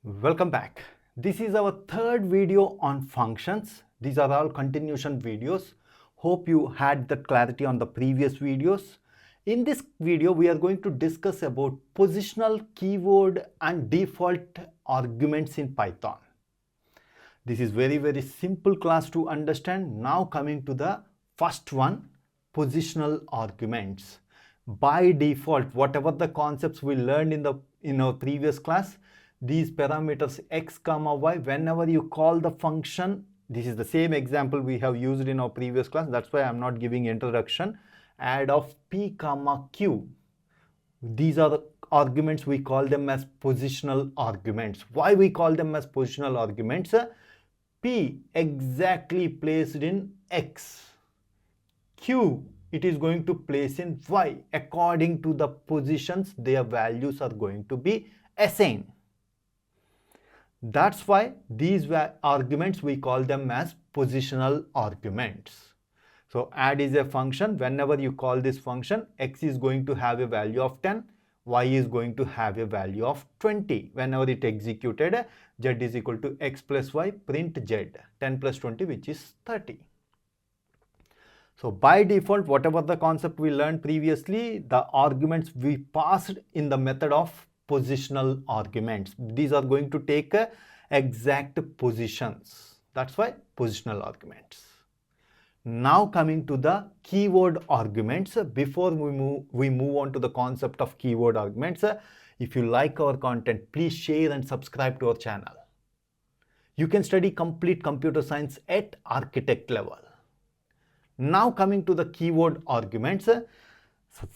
Welcome back. This is our third video on functions. These are all continuation videos. Hope you had that clarity on the previous videos. In this video, we are going to discuss about positional, keyword and default arguments in Python. This is very simple class to understand. Now coming to the first one, positional arguments. By default, whatever the concepts we learned in our previous class, these parameters x comma y, whenever you call the function, this is the same example we have used in our previous class, that's why I'm not giving introduction. Add of p comma q, these are the arguments, we call them as positional arguments. Why we call them as positional arguments? P exactly placed in x, q it is going to place in y. According to the positions, their values are going to be assigned. That's why these arguments we call them as positional arguments. So add is a function. Whenever you call this function, x is going to have a value of 10, y is going to have a value of 20. Whenever it executed, z is equal to x plus y, print z, 10 plus 20, which is 30. So by default, whatever the concept we learned previously, the arguments we passed in the method of positional arguments. These are going to take exact positions. That's why positional arguments. Now coming to the keyword arguments. Before we move on to the concept of keyword arguments, if you like our content, please share and subscribe to our channel. You can study complete computer science at architect level. Now coming to the keyword arguments,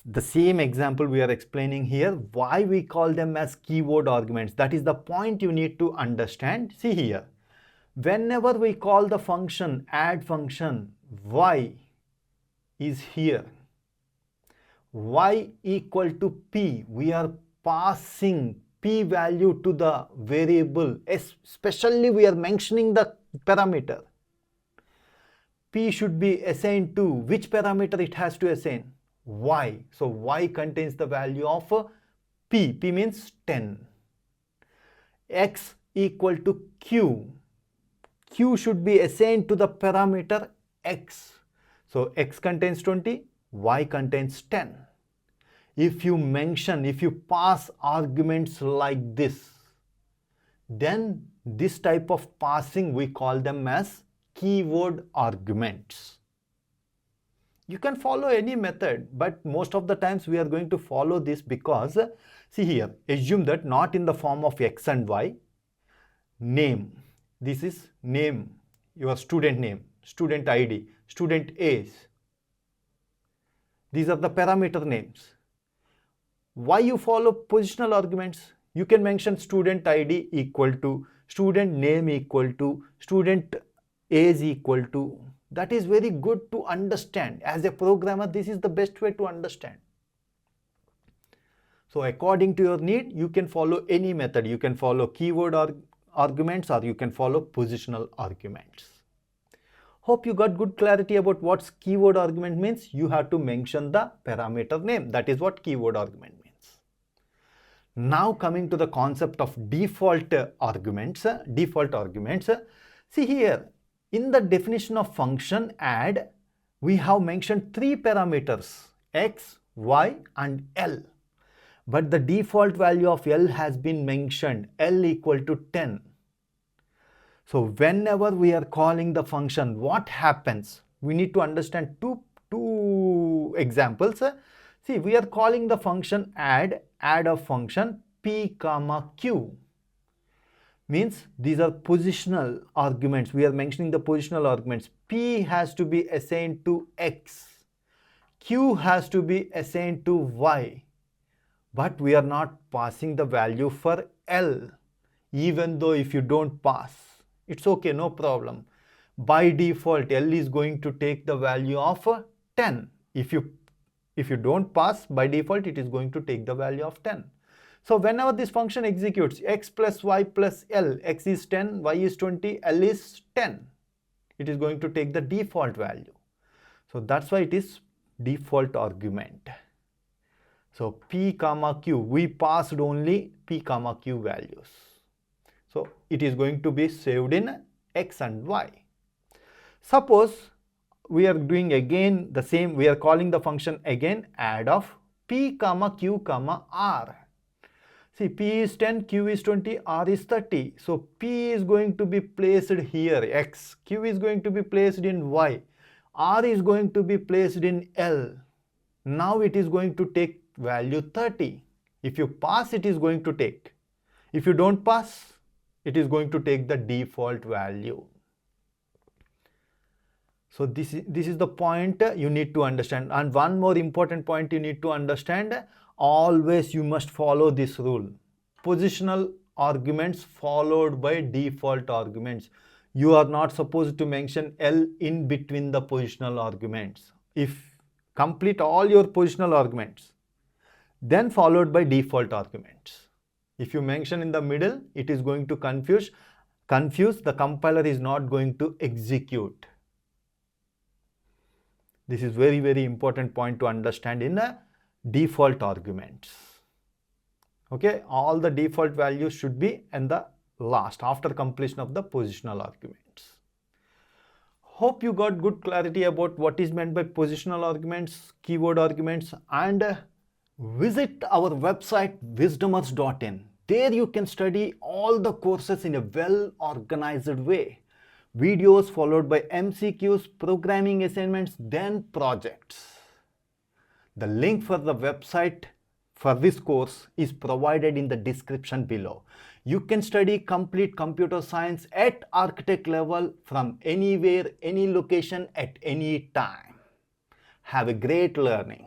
the same example we are explaining here, why we call them as keyword arguments. That is the point you need to understand. See here, whenever we call the function, add function, y is here, y equal to p, we are passing p value to the variable, especially we are mentioning the parameter. P should be assigned to which parameter it has to assign? Y. So y contains the value of p. P means 10. X equal to q. Q should be assigned to the parameter x. So x contains 20, y contains 10. If you pass arguments like this, then this type of passing we call them as keyword arguments. You can follow any method, but most of the times we are going to follow this because, see here, assume that not in the form of x and y, name, this is name, your student name, student ID, student age. These are the parameter names. Why you follow positional arguments? You can mention student ID equal to, student name equal to, student age equal to. That is very good to understand. As a programmer, this is the best way to understand. So according to your need, you can follow any method. You can follow keyword arguments or you can follow positional arguments. Hope you got good clarity about what keyword argument means. You have to mention the parameter name. That is what keyword argument means. Now coming to the concept of default arguments. See here, in the definition of function add, we have mentioned three parameters, x, y and l. But the default value of l has been mentioned, l equal to 10. So whenever we are calling the function, what happens? We need to understand two examples. See, we are calling the function add of function p comma q. Means these are positional arguments. We are mentioning the positional arguments. P has to be assigned to x. Q has to be assigned to y. But we are not passing the value for L. Even though if you don't pass, it's okay, no problem. By default, L is going to take the value of 10. If you don't pass, by default, it is going to take the value of 10. So whenever this function executes, x plus y plus l, x is 10, y is 20, l is 10. It is going to take the default value. So that's why it is default argument. So p comma q, we passed only p comma q values. So it is going to be saved in X and Y. Suppose we are doing again the same, we are calling the function again add of P comma Q comma R. See, P is 10, Q is 20, R is 30. So P is going to be placed here, X. Q is going to be placed in Y. R is going to be placed in L. Now it is going to take value 30. If you pass, it is going to take. If you don't pass, it is going to take the default value. So this is the point you need to understand. And one more important point you need to understand, always you must follow this rule. Positional arguments followed by default arguments. You are not supposed to mention L in between the positional arguments. If complete all your positional arguments, then followed by default arguments. If you mention in the middle, it is going to confuse, the compiler is not going to execute. This is very, very important point to understand in the default arguments. Okay, all the default values should be in the last after completion of the positional arguments. Hope you got good clarity about what is meant by positional arguments, keyword arguments, and visit our website wisdomers.in. There you can study all the courses in a well organized way. Videos followed by MCQs, programming assignments, then projects. The link for the website for this course is provided in the description below. You can study complete computer science at architect level from anywhere, any location, at any time. Have a great learning.